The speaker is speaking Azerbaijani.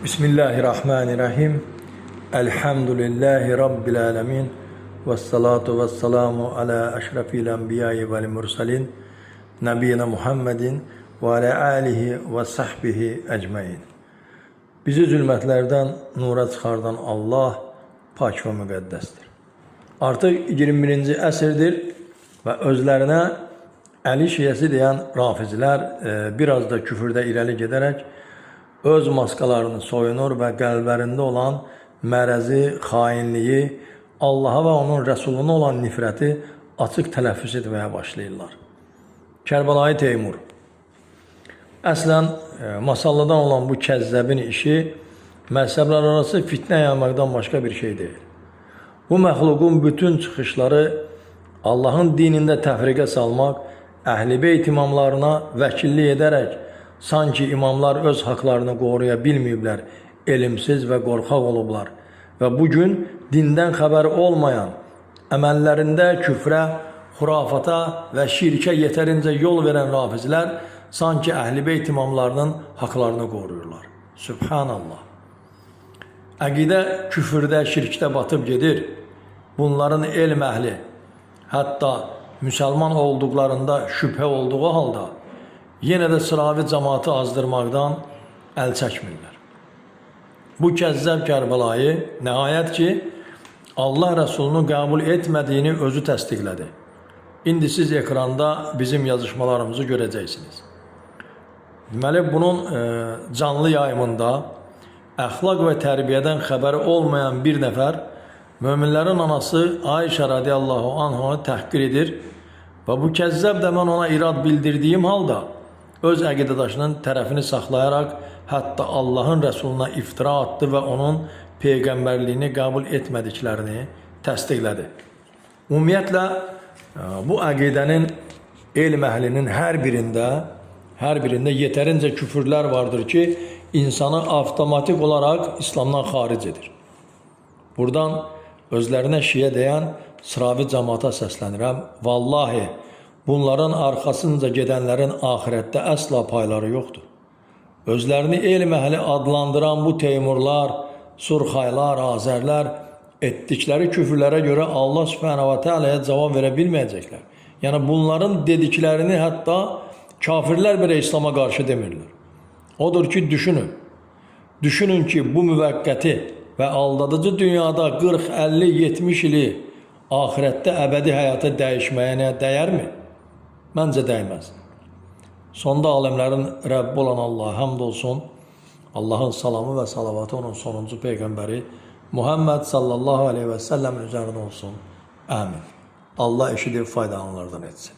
Bismillahirrahmanirrahim. Elhamdülillahi Rabbil alemin. Vessalatu vesselamu ala eşrefil enbiyayı vel mursalin. Nebiyina Muhammedin ve ala alihi ve sahbihi ecmain. Bizi zülmətlərdən nura çıxardan Allah pak və müqəddəsdir. Artıq 21-ci əsrdir və özlərinə Əli şiyəsi deyən rafizlər biraz da küfürdə irəli gedərək öz maskalarını soyunur və qəlblərində olan mərəzi, xainliyi, Allaha və onun rəsuluna olan nifrəti açıq tələffüz etməyə başlayırlar. Kərbəlayı Teymur. Əslən, Masallıdan olan bu kəzzəbin işi məzhəblər arası fitnə yaymaktan başqa bir şey deyil. Bu məxluqun bütün çıxışları Allahın dinində təfriqə salmaq, Əhl-i Beyt imamlarına vəkillik edərək, sanki imamlar öz haqlarını qoruya bilməyiblər, elimsiz və qorxaq olublar və bugün dindən xəbəri olmayan, əməllərində küfrə, xurafata və şirkə yetərincə yol verən rafizlər sanki Əhl-i Beyt imamlarının haqlarını qoruyurlar. Sübhanallah. Əqidə küfürdə, şirkdə batıb gedir. Bunların elm əhli, hətta müsəlman olduqlarında şübhə olduğu halda yenə də sıravi cəmaatı azdırmaqdan əl çəkmirlər. Bu kəzzəb Kərbəlayı nəhayət ki, Allah Rəsulunu qəbul etmədiyini özü təsdiqlədi. İndi siz ekranda bizim yazışmalarımızı görəcəksiniz. Deməli, bunun canlı yayımında əxlaq və tərbiyədən xəbəri olmayan bir nəfər möminlərin anası Ayşə radiyallahu anhını təhqir edir və bu kəzzəb də mən ona irad bildirdiyim halda öz əqidədaşının tərəfini saxlayaraq hətta Allahın Rəsuluna iftira attı və onun peyğəmbərliyini qəbul etmədiklərini təsdiqlədi. Ümumiyyətlə, bu əqidənin elm əhlinin hər birində yetərincə küfürlər vardır ki, insanı avtomatik olaraq İslamdan xaric edir. Buradan özlərinə şiə deyən sıravi cəmaata səslənirəm. Vallahi, bunların arxasınca gedənlərin ahirətdə əsla payları yoxdur. Özlərini elm əhli adlandıran bu Teymurlar, Surxaylar, Azərlər etdikləri küfürlərə görə Allah Subhanahu wa Ta'ala'ya cavab verə bilməyəcəklər. Yəni bunların dediklərini hətta kafirlər belə İslam'a qarşı demirlər. Odur ki, düşünün ki, bu müvəqqəti və aldadıcı dünyada 40, 50, 70 ili ahirətdə əbədi həyata dəyişməyə dəyərmi? Məncə dəyməz. Sonda aləmlərin Rəbbi olan Allah'a həmd olsun. Allahın salamı və salavatı onun sonuncu peyğəmbəri Muhammed sallallahu aleyhi və səlləm üzərində olsun. Amin. Allah eşidib faydalananlardan etsin.